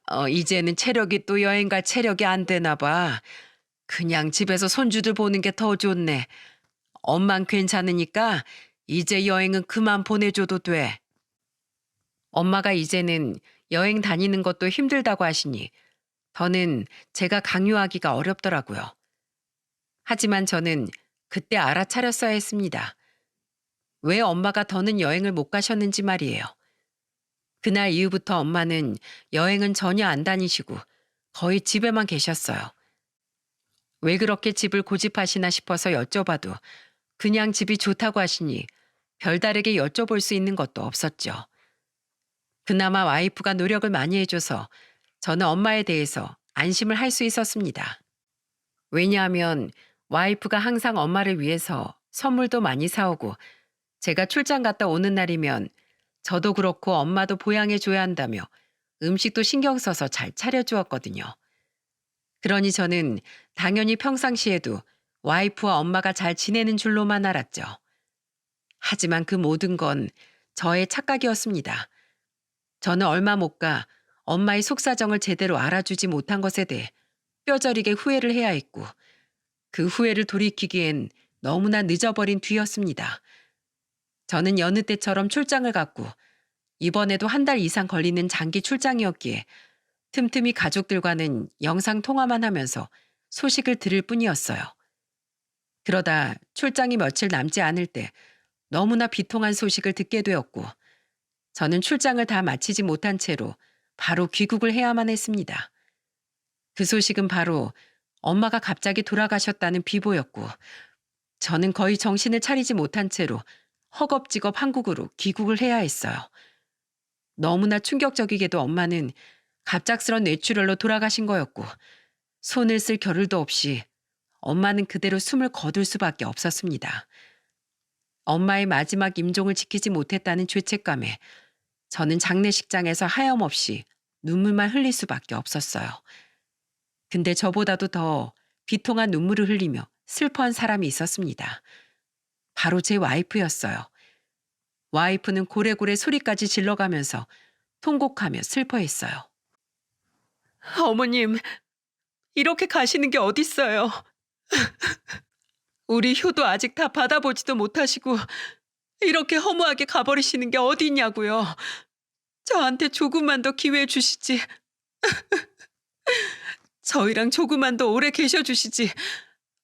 어, 이제는 체력이 또 여행 갈 체력이 안 되나 봐. 그냥 집에서 손주들 보는 게 더 좋네. 엄만 괜찮으니까 이제 여행은 그만 보내줘도 돼. 엄마가 이제는 여행 다니는 것도 힘들다고 하시니 더는 제가 강요하기가 어렵더라고요. 하지만 저는 그때 알아차렸어야 했습니다. 왜 엄마가 더는 여행을 못 가셨는지 말이에요. 그날 이후부터 엄마는 여행은 전혀 안 다니시고 거의 집에만 계셨어요. 왜 그렇게 집을 고집하시나 싶어서 여쭤봐도 그냥 집이 좋다고 하시니 별다르게 여쭤볼 수 있는 것도 없었죠. 그나마 와이프가 노력을 많이 해줘서 저는 엄마에 대해서 안심을 할 수 있었습니다. 왜냐하면 와이프가 항상 엄마를 위해서 선물도 많이 사오고 제가 출장 갔다 오는 날이면 저도 그렇고 엄마도 보양해줘야 한다며 음식도 신경 써서 잘 차려주었거든요. 그러니 저는 당연히 평상시에도 와이프와 엄마가 잘 지내는 줄로만 알았죠. 하지만 그 모든 건 저의 착각이었습니다. 저는 얼마 못 가 엄마의 속사정을 제대로 알아주지 못한 것에 대해 뼈저리게 후회를 해야 했고 그 후회를 돌이키기엔 너무나 늦어버린 뒤였습니다. 저는 여느 때처럼 출장을 갔고 이번에도 한 달 이상 걸리는 장기 출장이었기에 틈틈이 가족들과는 영상 통화만 하면서 소식을 들을 뿐이었어요. 그러다 출장이 며칠 남지 않을 때 너무나 비통한 소식을 듣게 되었고 저는 출장을 다 마치지 못한 채로 바로 귀국을 해야만 했습니다. 그 소식은 바로 엄마가 갑자기 돌아가셨다는 비보였고 저는 거의 정신을 차리지 못한 채로 허겁지겁 한국으로 귀국을 해야 했어요. 너무나 충격적이게도 엄마는 갑작스런 뇌출혈로 돌아가신 거였고 손을 쓸 겨를도 없이 엄마는 그대로 숨을 거둘 수밖에 없었습니다. 엄마의 마지막 임종을 지키지 못했다는 죄책감에 저는 장례식장에서 하염없이 눈물만 흘릴 수밖에 없었어요. 근데 저보다도 더 비통한 눈물을 흘리며 슬퍼한 사람이 있었습니다. 바로 제 와이프였어요. 와이프는 고래고래 소리까지 질러가면서 통곡하며 슬퍼했어요. 어머님, 이렇게 가시는 게 어딨어요. 우리 효도 아직 다 받아보지도 못하시고 이렇게 허무하게 가버리시는 게 어디 있냐고요. 저한테 조금만 더 기회 주시지. 저희랑 조금만 더 오래 계셔주시지.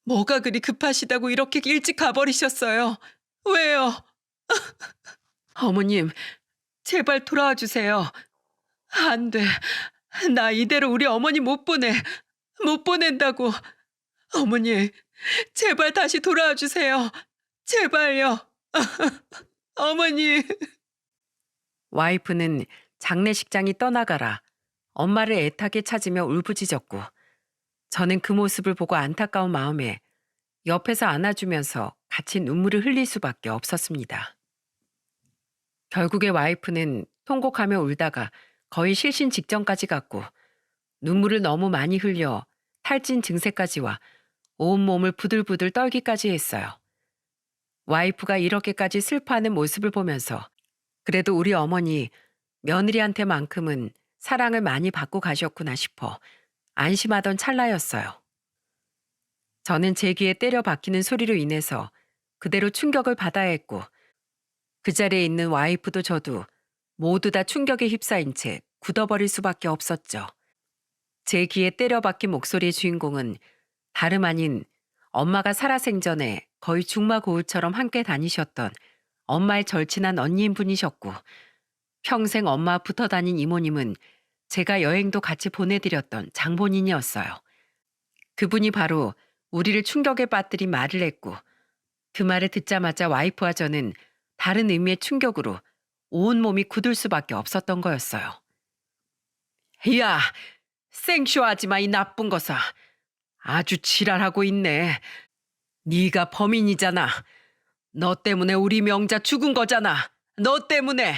뭐가 그리 급하시다고 이렇게 일찍 가버리셨어요. 왜요? 어머님, 제발 돌아와 주세요. 안 돼. 나 이대로 우리 어머니 못 보내. 못 보낸다고. 어머니, 제발 다시 돌아와 주세요. 제발요. 어머니. 와이프는 장례식장이 떠나가라 엄마를 애타게 찾으며 울부짖었고 저는 그 모습을 보고 안타까운 마음에 옆에서 안아주면서 같이 눈물을 흘릴 수밖에 없었습니다. 결국에 와이프는 통곡하며 울다가 거의 실신 직전까지 갔고 눈물을 너무 많이 흘려 탈진 증세까지 와 온몸을 부들부들 떨기까지 했어요. 와이프가 이렇게까지 슬퍼하는 모습을 보면서 그래도 우리 어머니 며느리한테만큼은 사랑을 많이 받고 가셨구나 싶어 안심하던 찰나였어요. 저는 제 귀에 때려 박히는 소리로 인해서 그대로 충격을 받아야 했고 그 자리에 있는 와이프도 저도 모두 다 충격에 휩싸인 채 굳어버릴 수밖에 없었죠. 제 귀에 때려 박힌 목소리의 주인공은 다름 아닌 엄마가 살아생전에 거의 중마고울처럼 함께 다니셨던 엄마의 절친한 언니인 분이셨고 평생 엄마 붙어 다닌 이모님은 제가 여행도 같이 보내드렸던 장본인이었어요. 그분이 바로 우리를 충격에 빠뜨린 말을 했고 그 말을 듣자마자 와이프와 저는 다른 의미의 충격으로 온몸이 굳을 수밖에 없었던 거였어요. 야, 생쇼하지 마 이 나쁜 것아. 아주 지랄하고 있네. 네가 범인이잖아. 너 때문에 우리 명자 죽은 거잖아. 너 때문에.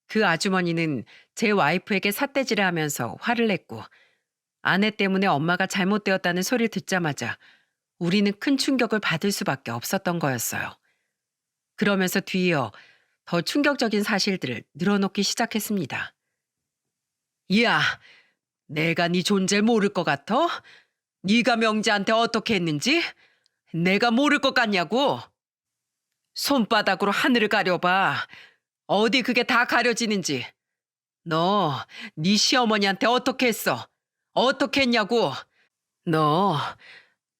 그 아주머니는 제 와이프에게 삿대질을 하면서 화를 냈고 아내 때문에 엄마가 잘못되었다는 소리를 듣자마자 우리는 큰 충격을 받을 수밖에 없었던 거였어요. 그러면서 뒤이어 더 충격적인 사실들을 늘어놓기 시작했습니다. 야, 내가 네 존재를 모를 것 같아? 네가 명자한테 어떻게 했는지? 내가 모를 것 같냐고? 손바닥으로 하늘을 가려봐. 어디 그게 다 가려지는지. 너, 네 시어머니한테 어떻게 했어? 어떻게 했냐고? 너,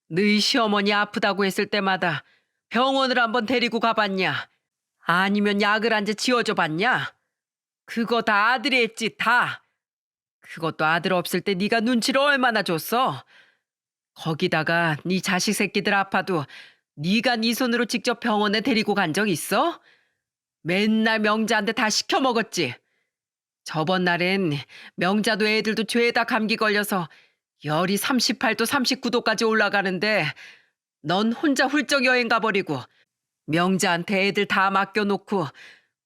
너희 시어머니 아프다고 했을 때마다 병원을 한번 데리고 가봤냐? 아니면 약을 한 재 지어줘 봤냐? 그거 다 아들이 했지, 다. 그것도 아들 없을 때 네가 눈치를 얼마나 줬어? 거기다가 네 자식 새끼들 아파도 네가 네 손으로 직접 병원에 데리고 간 적 있어? 맨날 명자한테 다 시켜 먹었지. 저번 날엔 명자도 애들도 죄다 감기 걸려서 열이 38도 39도까지 올라가는데 넌 혼자 훌쩍 여행 가버리고 명자한테 애들 다 맡겨놓고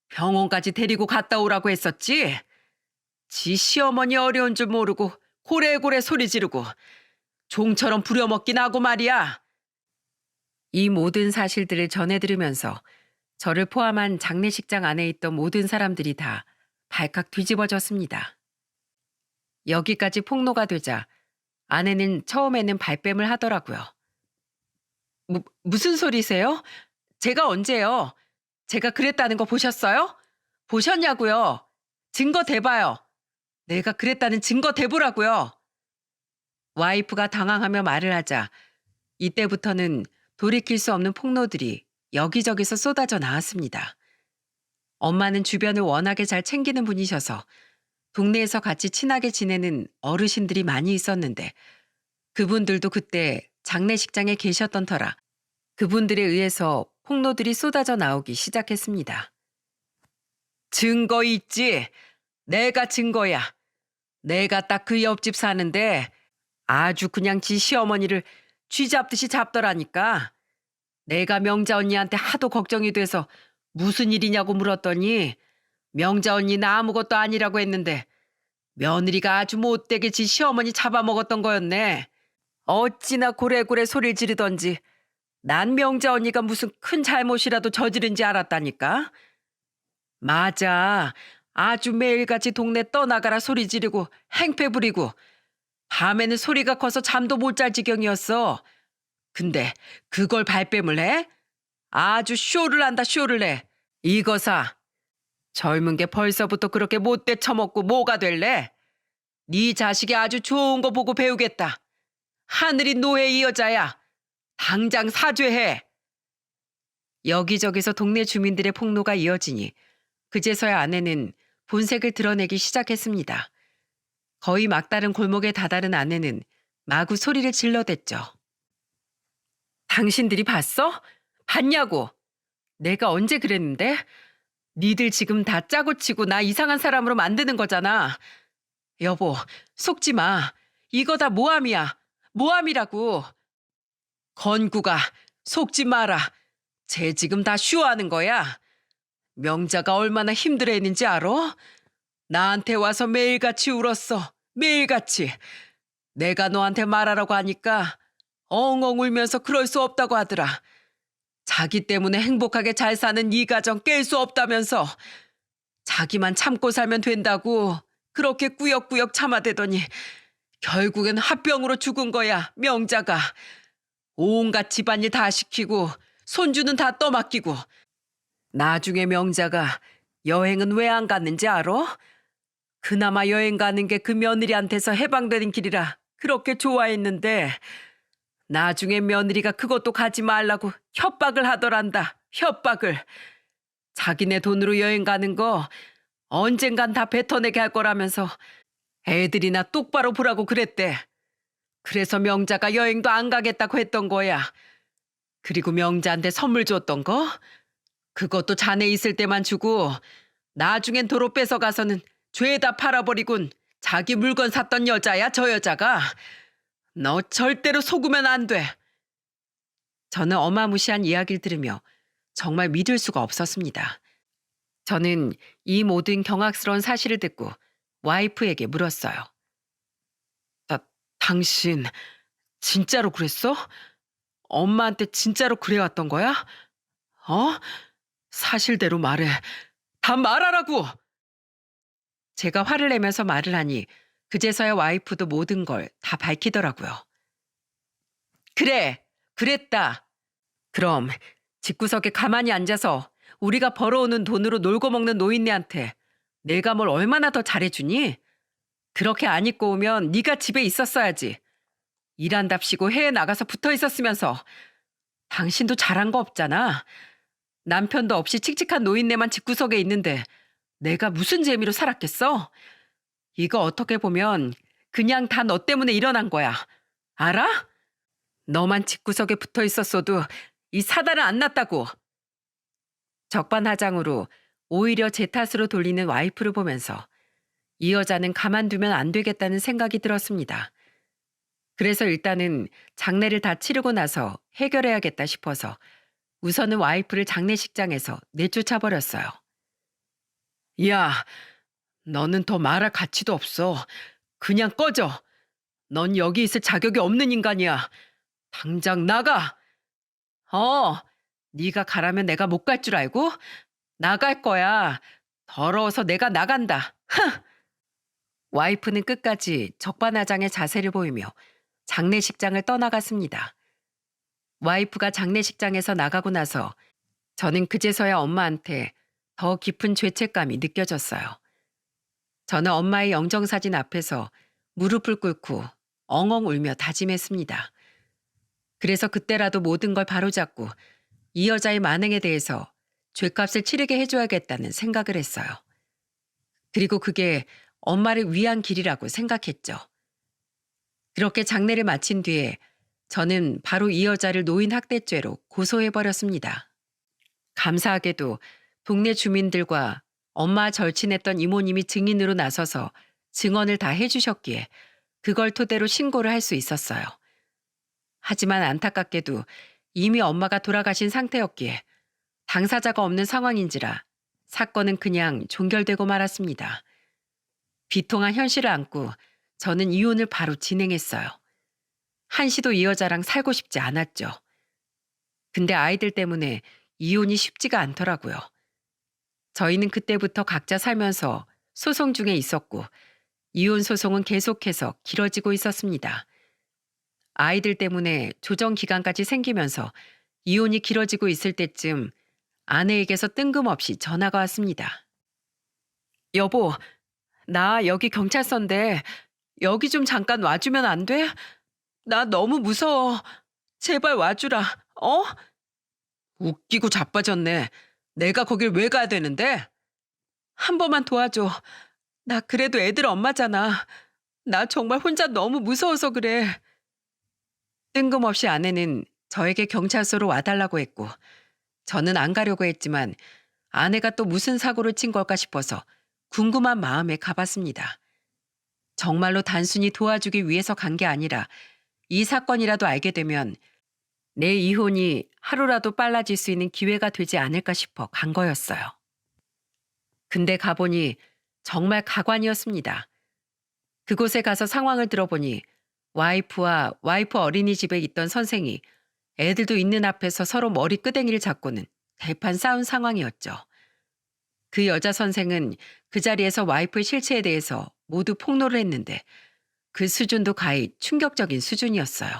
병원까지 데리고 갔다 오라고 했었지. 지 시어머니 어려운 줄 모르고 고래고래 소리 지르고 종처럼 부려먹긴 하고 말이야. 이 모든 사실들을 전해 들으면서 저를 포함한 장례식장 안에 있던 모든 사람들이 다 발칵 뒤집어졌습니다. 여기까지 폭로가 되자 아내는 처음에는 발뺌을 하더라고요. 무슨 소리세요? 제가 언제요? 제가 그랬다는 거 보셨어요? 보셨냐고요? 증거 대봐요. 내가 그랬다는 증거 대보라고요. 와이프가 당황하며 말을 하자 이때부터는 돌이킬 수 없는 폭로들이 여기저기서 쏟아져 나왔습니다. 엄마는 주변을 워낙에 잘 챙기는 분이셔서 동네에서 같이 친하게 지내는 어르신들이 많이 있었는데 그분들도 그때 장례식장에 계셨던 터라 그분들에 의해서 폭로들이 쏟아져 나오기 시작했습니다. 증거 있지? 내가 증거야. 내가 딱 그 옆집 사는데 아주 그냥 지 시어머니를 쥐 잡듯이 잡더라니까. 내가 명자 언니한테 하도 걱정이 돼서 무슨 일이냐고 물었더니 명자 언니 나 아무것도 아니라고 했는데 며느리가 아주 못되게 지 시어머니 잡아먹었던 거였네. 어찌나 고래고래 소리를 지르던지 난 명자 언니가 무슨 큰 잘못이라도 저지른지 알았다니까. 맞아. 아주 매일같이 동네 떠나가라 소리 지르고 행패 부리고 밤에는 소리가 커서 잠도 못 잘 지경이었어. 근데 그걸 발뺌을 해? 아주 쇼를 한다 쇼를 해. 이거사. 젊은 게 벌써부터 그렇게 못돼 처먹고 뭐가 될래? 네 자식이 아주 좋은 거 보고 배우겠다. 하늘이 노해 이 여자야. 당장 사죄해. 여기저기서 동네 주민들의 폭로가 이어지니 그제서야 아내는 본색을 드러내기 시작했습니다. 거의 막다른 골목에 다다른 아내는 마구 소리를 질러댔죠. 당신들이 봤어? 봤냐고. 내가 언제 그랬는데? 니들 지금 다 짜고 치고 나 이상한 사람으로 만드는 거잖아. 여보, 속지 마. 이거 다 모함이야. 모함이라고. 건구가 속지 마라. 쟤 지금 다 쇼하는 거야. 명자가 얼마나 힘들어했는지 알아? 나한테 와서 매일같이 울었어. 매일같이. 내가 너한테 말하라고 하니까 엉엉 울면서 그럴 수 없다고 하더라. 자기 때문에 행복하게 잘 사는 이 가정 깰 수 없다면서 자기만 참고 살면 된다고 그렇게 꾸역꾸역 참아대더니 결국엔 화병으로 죽은 거야, 명자가. 온갖 집안일 다 시키고 손주는 다 떠맡기고 나중에 명자가 여행은 왜 안 갔는지 알아? 그나마 여행 가는 게 그 며느리한테서 해방되는 길이라 그렇게 좋아했는데 나중에 며느리가 그것도 가지 말라고 협박을 하더란다. 협박을. 자기네 돈으로 여행 가는 거 언젠간 다 뱉어내게 할 거라면서 애들이나 똑바로 보라고 그랬대. 그래서 명자가 여행도 안 가겠다고 했던 거야. 그리고 명자한테 선물 줬던 거? 그것도 자네 있을 때만 주고 나중엔 도로 뺏어가서는 죄다 팔아버리군 자기 물건 샀던 여자야 저 여자가. 너 절대로 속으면 안 돼. 저는 어마무시한 이야기를 들으며 정말 믿을 수가 없었습니다. 저는 이 모든 경악스러운 사실을 듣고 와이프에게 물었어요. 당신 진짜로 그랬어? 엄마한테 진짜로 그래왔던 거야? 어? 사실대로 말해. 다 말하라고! 제가 화를 내면서 말을 하니 그제서야 와이프도 모든 걸 다 밝히더라고요. 그래, 그랬다. 그럼 집구석에 가만히 앉아서 우리가 벌어오는 돈으로 놀고 먹는 노인네한테 내가 뭘 얼마나 더 잘해주니? 그렇게 안 입고 오면 네가 집에 있었어야지. 일한답시고 해외 나가서 붙어 있었으면서. 당신도 잘한 거 없잖아. 남편도 없이 칙칙한 노인네만 집구석에 있는데 내가 무슨 재미로 살았겠어? 이거 어떻게 보면 그냥 다 너 때문에 일어난 거야. 알아? 너만 집구석에 붙어 있었어도 이 사달은 안 났다고. 적반하장으로 오히려 제 탓으로 돌리는 와이프를 보면서 이 여자는 가만두면 안 되겠다는 생각이 들었습니다. 그래서 일단은 장례를 다 치르고 나서 해결해야겠다 싶어서 우선은 와이프를 장례식장에서 내쫓아버렸어요. 야, 너는 더 말할 가치도 없어. 그냥 꺼져. 넌 여기 있을 자격이 없는 인간이야. 당장 나가. 네가 가라면 내가 못 갈 줄 알고? 나갈 거야. 더러워서 내가 나간다. 와이프는 끝까지 적반하장의 자세를 보이며 장례식장을 떠나갔습니다. 와이프가 장례식장에서 나가고 나서 저는 그제서야 엄마한테 더 깊은 죄책감이 느껴졌어요. 저는 엄마의 영정사진 앞에서 무릎을 꿇고 엉엉 울며 다짐했습니다. 그래서 그때라도 모든 걸 바로잡고 이 여자의 만행에 대해서 죗값을 치르게 해줘야겠다는 생각을 했어요. 그리고 그게 엄마를 위한 길이라고 생각했죠. 그렇게 장례를 마친 뒤에 저는 바로 이 여자를 노인 학대죄로 고소해버렸습니다. 감사하게도 동네 주민들과 엄마 절친했던 이모님이 증인으로 나서서 증언을 다 해주셨기에 그걸 토대로 신고를 할 수 있었어요. 하지만 안타깝게도 이미 엄마가 돌아가신 상태였기에 당사자가 없는 상황인지라 사건은 그냥 종결되고 말았습니다. 비통한 현실을 안고 저는 이혼을 바로 진행했어요. 한시도 이 여자랑 살고 싶지 않았죠. 근데 아이들 때문에 이혼이 쉽지가 않더라고요. 저희는 그때부터 각자 살면서 소송 중에 있었고 이혼 소송은 계속해서 길어지고 있었습니다. 아이들 때문에 조정 기간까지 생기면서 이혼이 길어지고 있을 때쯤 아내에게서 뜬금없이 전화가 왔습니다. 여보, 나 여기 경찰서인데 여기 좀 잠깐 와주면 안 돼? 나 너무 무서워. 제발 와주라. 어? 웃기고 자빠졌네. 내가 거길 왜 가야 되는데? 한 번만 도와줘. 나 그래도 애들 엄마잖아. 나 정말 혼자 너무 무서워서 그래. 뜬금없이 아내는 저에게 경찰서로 와달라고 했고 저는 안 가려고 했지만 아내가 또 무슨 사고를 친 걸까 싶어서 궁금한 마음에 가봤습니다. 정말로 단순히 도와주기 위해서 간 게 아니라 이 사건이라도 알게 되면 내 이혼이 하루라도 빨라질 수 있는 기회가 되지 않을까 싶어 간 거였어요. 근데 가보니 정말 가관이었습니다. 그곳에 가서 상황을 들어보니 와이프와 와이프 어린이집에 있던 선생이 애들도 있는 앞에서 서로 머리 끄댕이를 잡고는 대판 싸운 상황이었죠. 그 여자 선생은 그 자리에서 와이프의 실체에 대해서 모두 폭로를 했는데 그 수준도 가히 충격적인 수준이었어요.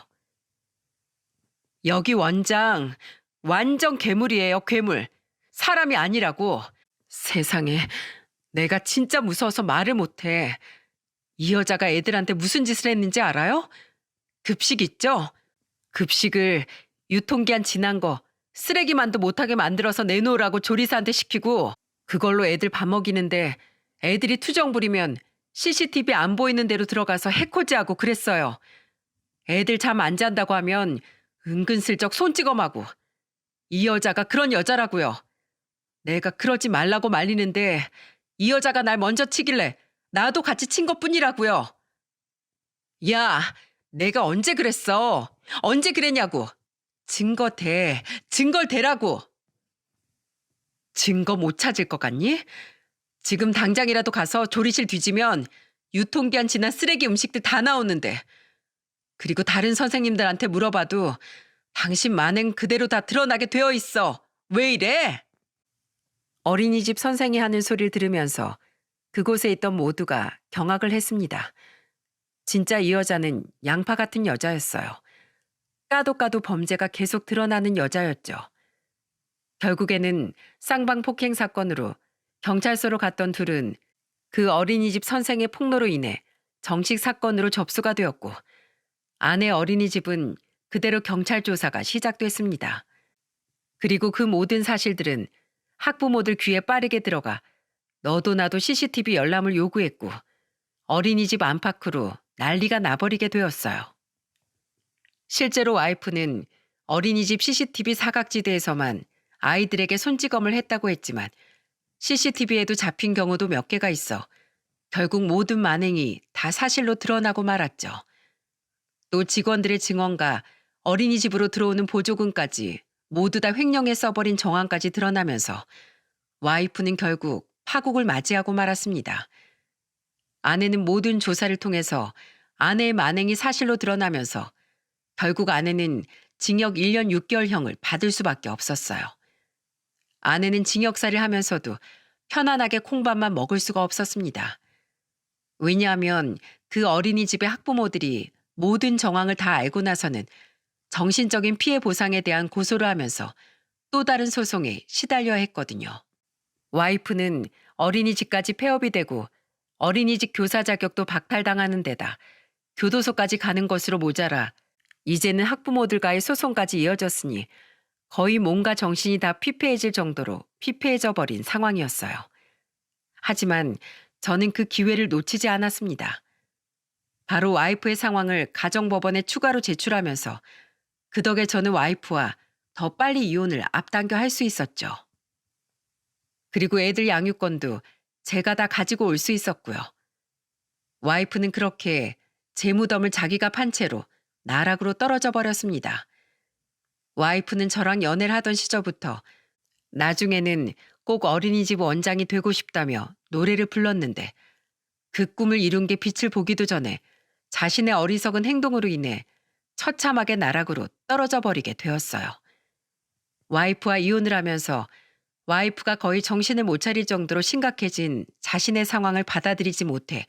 여기 원장 완전 괴물이에요, 괴물. 사람이 아니라고. 세상에, 내가 진짜 무서워서 말을 못해. 이 여자가 애들한테 무슨 짓을 했는지 알아요? 급식 있죠? 급식을 유통기한 지난 거 쓰레기만도 못하게 만들어서 내놓으라고 조리사한테 시키고 그걸로 애들 밥 먹이는데 애들이 투정 부리면 CCTV 안 보이는 데로 들어가서 해코지하고 그랬어요. 애들 잠 안 잔다고 하면 은근슬쩍 손찌검하고. 이 여자가 그런 여자라고요. 내가 그러지 말라고 말리는데 이 여자가 날 먼저 치길래 나도 같이 친 것뿐이라고요. 야, 내가 언제 그랬어? 언제 그랬냐고. 증거 대, 증거를 대라고. 증거 못 찾을 것 같니? 지금 당장이라도 가서 조리실 뒤지면 유통기한 지난 쓰레기 음식들 다 나오는데. 그리고 다른 선생님들한테 물어봐도 당신 만행 그대로 다 드러나게 되어 있어. 왜 이래? 어린이집 선생이 하는 소리를 들으면서 그곳에 있던 모두가 경악을 했습니다. 진짜 이 여자는 양파 같은 여자였어요. 까도 까도 범죄가 계속 드러나는 여자였죠. 결국에는 쌍방 폭행 사건으로 경찰서로 갔던 둘은 그 어린이집 선생의 폭로로 인해 정식 사건으로 접수가 되었고 아내 어린이집은 그대로 경찰 조사가 시작됐습니다. 그리고 그 모든 사실들은 학부모들 귀에 빠르게 들어가 너도 나도 CCTV 열람을 요구했고 어린이집 안팎으로 난리가 나버리게 되었어요. 실제로 와이프는 어린이집 CCTV 사각지대에서만 아이들에게 손찌검을 했다고 했지만 CCTV에도 잡힌 경우도 몇 개가 있어 결국 모든 만행이 다 사실로 드러나고 말았죠. 또 직원들의 증언과 어린이집으로 들어오는 보조금까지 모두 다 횡령해 써버린 정황까지 드러나면서 와이프는 결국 파국을 맞이하고 말았습니다. 아내는 모든 조사를 통해서 아내의 만행이 사실로 드러나면서 결국 아내는 징역 1년 6개월형을 받을 수밖에 없었어요. 아내는 징역살이를 하면서도 편안하게 콩밥만 먹을 수가 없었습니다. 왜냐하면 그 어린이집의 학부모들이 모든 정황을 다 알고 나서는 정신적인 피해 보상에 대한 고소를 하면서 또 다른 소송에 시달려야 했거든요. 와이프는 어린이집까지 폐업이 되고 어린이집 교사 자격도 박탈당하는 데다 교도소까지 가는 것으로 모자라 이제는 학부모들과의 소송까지 이어졌으니 거의 몸과 정신이 다 피폐해질 정도로 피폐해져 버린 상황이었어요. 하지만 저는 그 기회를 놓치지 않았습니다. 바로 와이프의 상황을 가정법원에 추가로 제출하면서 그 덕에 저는 와이프와 더 빨리 이혼을 앞당겨 할 수 있었죠. 그리고 애들 양육권도 제가 다 가지고 올 수 있었고요. 와이프는 그렇게 제 무덤을 자기가 판 채로 나락으로 떨어져 버렸습니다. 와이프는 저랑 연애를 하던 시절부터 나중에는 꼭 어린이집 원장이 되고 싶다며 노래를 불렀는데 그 꿈을 이룬 게 빛을 보기도 전에 자신의 어리석은 행동으로 인해 처참하게 나락으로 떨어져 버리게 되었어요. 와이프와 이혼을 하면서 와이프가 거의 정신을 못 차릴 정도로 심각해진 자신의 상황을 받아들이지 못해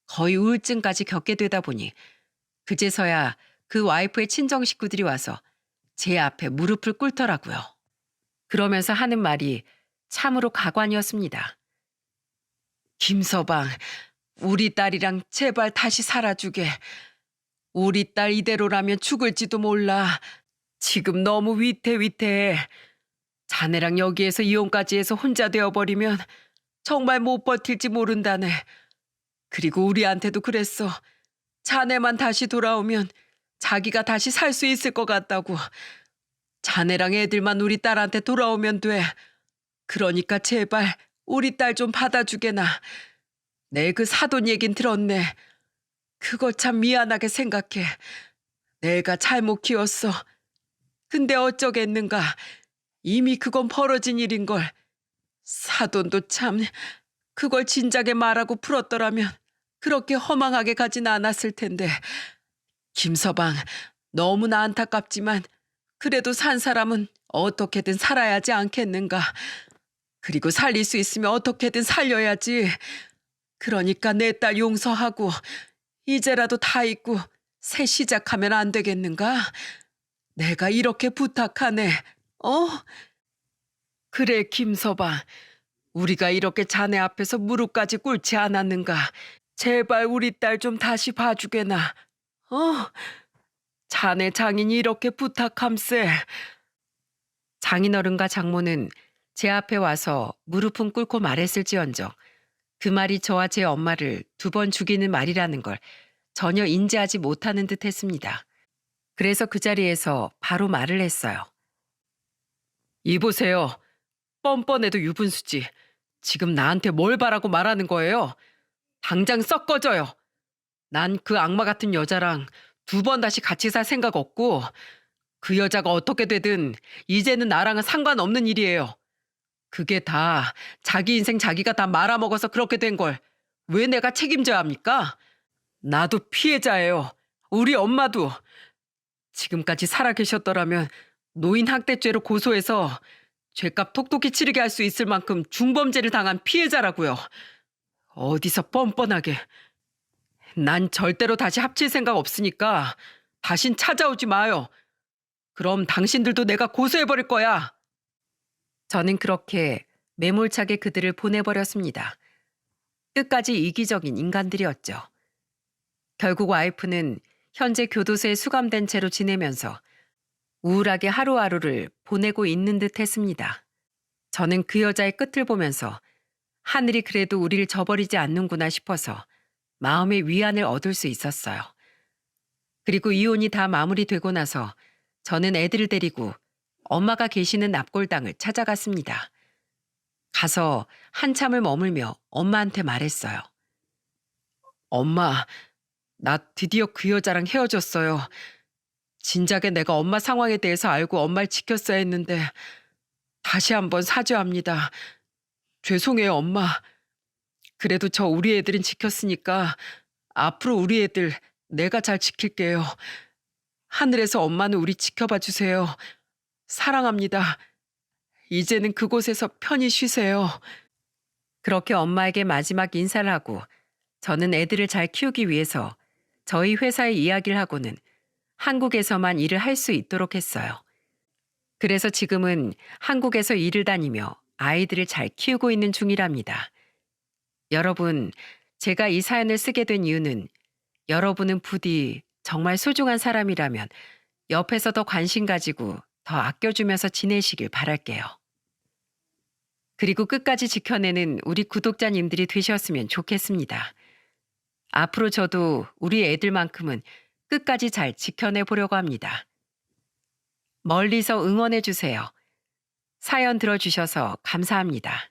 거의 우울증까지 겪게 되다 보니 그제서야 그 와이프의 친정 식구들이 와서 제 앞에 무릎을 꿇더라고요. 그러면서 하는 말이 참으로 가관이었습니다. 김서방, 우리 딸이랑 제발 다시 살아주게. 우리 딸 이대로라면 죽을지도 몰라. 지금 너무 위태위태해. 자네랑 여기에서 이혼까지 해서 혼자 되어버리면 정말 못 버틸지 모른다네. 그리고 우리한테도 그랬어. 자네만 다시 돌아오면 자기가 다시 살 수 있을 것 같다고. 자네랑 애들만 우리 딸한테 돌아오면 돼. 그러니까 제발 우리 딸 좀 받아주게나. 내 그 사돈 얘긴 들었네. 그거 참 미안하게 생각해. 내가 잘못 키웠어. 근데 어쩌겠는가. 이미 그건 벌어진 일인걸. 사돈도 참 그걸 진작에 말하고 풀었더라면 그렇게 허망하게 가진 않았을 텐데. 김서방, 너무나 안타깝지만 그래도 산 사람은 어떻게든 살아야 하지 않겠는가. 그리고 살릴 수 있으면 어떻게든 살려야지. 그러니까 내 딸 용서하고 이제라도 다 잊고 새 시작하면 안 되겠는가? 내가 이렇게 부탁하네. 어? 그래, 김서방. 우리가 이렇게 자네 앞에서 무릎까지 꿇지 않았는가. 제발 우리 딸 좀 다시 봐주게나. 어? 자네 장인이 이렇게 부탁함세. 장인어른과 장모는 제 앞에 와서 무릎은 꿇고 말했을지언정 그 말이 저와 제 엄마를 두 번 죽이는 말이라는 걸 전혀 인지하지 못하는 듯 했습니다. 그래서 그 자리에서 바로 말을 했어요. 이보세요. 뻔뻔해도 유분수지. 지금 나한테 뭘 바라고 말하는 거예요? 당장 썩 꺼져요. 난 그 악마 같은 여자랑 두 번 다시 같이 살 생각 없고 그 여자가 어떻게 되든 이제는 나랑은 상관없는 일이에요. 그게 다 자기 인생 자기가 다 말아먹어서 그렇게 된 걸 왜 내가 책임져야 합니까? 나도 피해자예요. 우리 엄마도. 지금까지 살아계셨더라면 노인학대죄로 고소해서 죄값 톡톡히 치르게 할 수 있을 만큼 중범죄를 당한 피해자라고요. 어디서 뻔뻔하게. 난 절대로 다시 합칠 생각 없으니까 다신 찾아오지 마요. 그럼 당신들도 내가 고소해버릴 거야. 저는 그렇게 매몰차게 그들을 보내버렸습니다. 끝까지 이기적인 인간들이었죠. 결국 와이프는 현재 교도소에 수감된 채로 지내면서 우울하게 하루하루를 보내고 있는 듯 했습니다. 저는 그 여자의 끝을 보면서 하늘이 그래도 우리를 저버리지 않는구나 싶어서 마음의 위안을 얻을 수 있었어요. 그리고 이혼이 다 마무리되고 나서 저는 애들을 데리고 엄마가 계시는 납골당을 찾아갔습니다. 가서 한참을 머물며 엄마한테 말했어요. 엄마, 나 드디어 그 여자랑 헤어졌어요. 진작에 내가 엄마 상황에 대해서 알고 엄마를 지켰어야 했는데 다시 한번 사죄합니다. 죄송해요, 엄마. 그래도 저 우리 애들은 지켰으니까 앞으로 우리 애들 내가 잘 지킬게요. 하늘에서 엄마는 우리 지켜봐 주세요. 사랑합니다. 이제는 그곳에서 편히 쉬세요. 그렇게 엄마에게 마지막 인사를 하고 저는 애들을 잘 키우기 위해서 저희 회사의 이야기를 하고는 한국에서만 일을 할 수 있도록 했어요. 그래서 지금은 한국에서 일을 다니며 아이들을 잘 키우고 있는 중이랍니다. 여러분, 제가 이 사연을 쓰게 된 이유는 여러분은 부디 정말 소중한 사람이라면 옆에서 더 관심 가지고 더 아껴주면서 지내시길 바랄게요. 그리고 끝까지 지켜내는 우리 구독자님들이 되셨으면 좋겠습니다. 앞으로 저도 우리 애들만큼은 끝까지 잘 지켜내 보려고 합니다. 멀리서 응원해 주세요. 사연 들어주셔서 감사합니다.